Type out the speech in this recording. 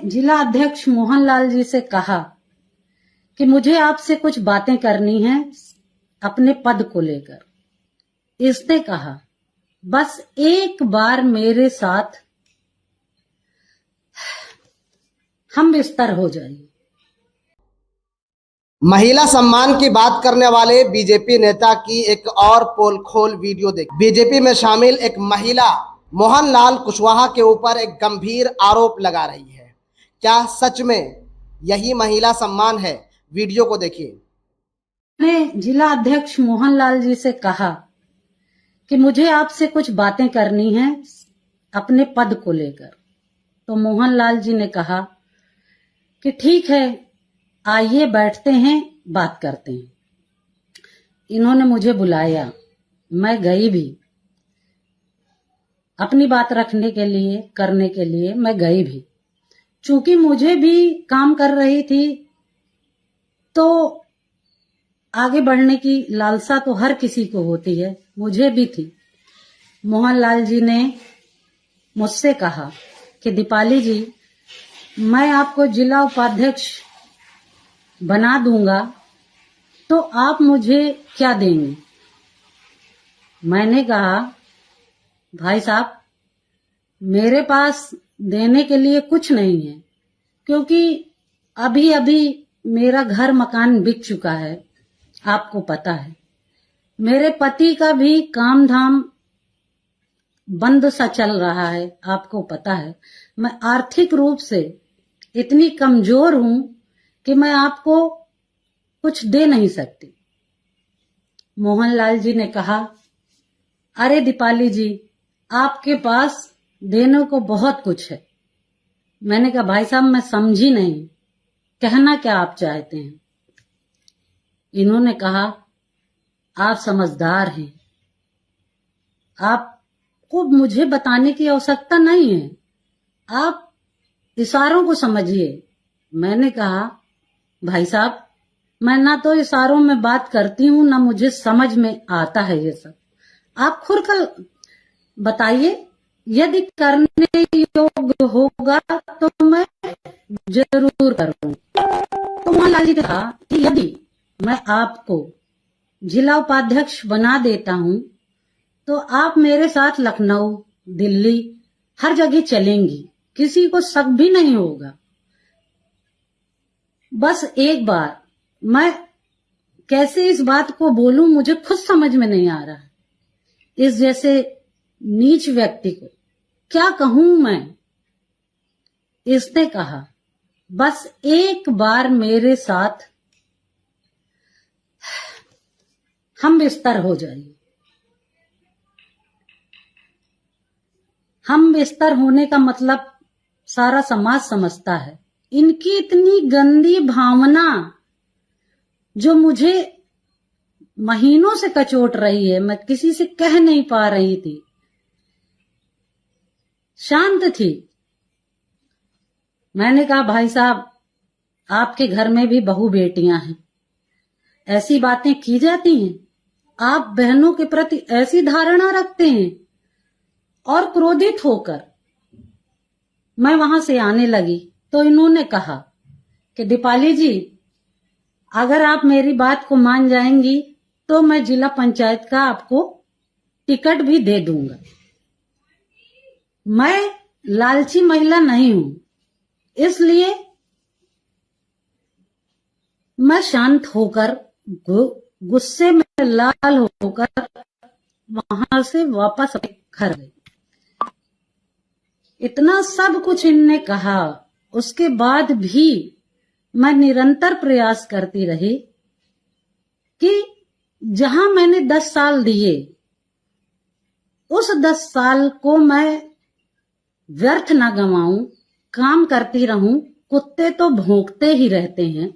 जिला अध्यक्ष मोहनलाल जी से कहा कि मुझे आपसे कुछ बातें करनी है अपने पद को लेकर। इसने कहा बस एक बार मेरे साथ हम बिस्तर हो जाइए। महिला सम्मान की बात करने वाले बीजेपी नेता की एक और पोल खोल वीडियो देख। बीजेपी में शामिल एक महिला मोहनलाल कुशवाहा के ऊपर एक गंभीर आरोप लगा रही है। क्या सच में यही महिला सम्मान है? वीडियो को देखिए। मैंने जिला अध्यक्ष मोहनलाल जी से कहा कि मुझे आपसे कुछ बातें करनी है अपने पद को लेकर। तो मोहनलाल जी ने कहा कि ठीक है, आइए बैठते हैं, बात करते हैं। इन्होंने मुझे बुलाया, मैं गई भी, अपनी बात रखने के लिए, करने के लिए मैं गई भी। चूंकि मुझे भी काम कर रही थी तो आगे बढ़ने की लालसा तो हर किसी को होती है, मुझे भी थी। मोहनलाल जी ने मुझसे कहा कि दीपाली जी, मैं आपको जिला उपाध्यक्ष बना दूंगा तो आप मुझे क्या देंगे? मैंने कहा भाई साहब, मेरे पास देने के लिए कुछ नहीं है, क्योंकि अभी अभी मेरा घर मकान बिक चुका है, आपको पता है। मेरे पति का भी काम धाम बंद सा चल रहा है, आपको पता है। मैं आर्थिक रूप से इतनी कमजोर हूं कि मैं आपको कुछ दे नहीं सकती। मोहनलाल जी ने कहा, अरे दीपाली जी, आपके पास देने को बहुत कुछ है। मैंने कहा भाई साहब, मैं समझी नहीं, कहना क्या आप चाहते हैं? इन्होंने कहा आप समझदार हैं, आपको मुझे बताने की आवश्यकता नहीं है, आप इशारों को समझिए। मैंने कहा भाई साहब, मैं ना तो इशारों में बात करती हूँ, ना मुझे समझ में आता है ये सब। आप खुलकर बताइए, यदि करने योग्य होगा तो मैं जरूर करूंगा। तो मोहनलाल जी ने कहा कि यदि मैं आपको जिला उपाध्यक्ष बना देता हूं तो आप मेरे साथ लखनऊ, दिल्ली, हर जगह चलेंगी, किसी को शक भी नहीं होगा। बस एक बार, मैं कैसे इस बात को बोलूं, मुझे खुद समझ में नहीं आ रहा। इस जैसे नीच व्यक्ति को क्या कहूं मैं? इसने कहा बस एक बार मेरे साथ हम बिस्तर हो जाइए। हम बिस्तर होने का मतलब सारा समाज समझता है। इनकी इतनी गंदी भावना जो मुझे महीनों से कचोट रही है, मैं किसी से कह नहीं पा रही थी, शांत थी। मैंने कहा भाई साहब, आपके घर में भी बहू बेटियां हैं, ऐसी बातें की जाती हैं? आप बहनों के प्रति ऐसी धारणा रखते हैं? और क्रोधित होकर मैं वहां से आने लगी तो इन्होंने कहा कि दीपाली जी, अगर आप मेरी बात को मान जाएंगी तो मैं जिला पंचायत का आपको टिकट भी दे दूंगा। मैं लालची महिला नहीं हूं, इसलिए मैं शांत होकर, गुस्से में लाल होकर वहां से वापस घर गई। इतना सब कुछ इनने कहा, उसके बाद भी मैं निरंतर प्रयास करती रही कि जहां मैंने 10 साल दिए, उस 10 साल को मैं व्यर्थ ना गंवाऊं, काम करती रहूं। कुत्ते तो भौंकते ही रहते हैं,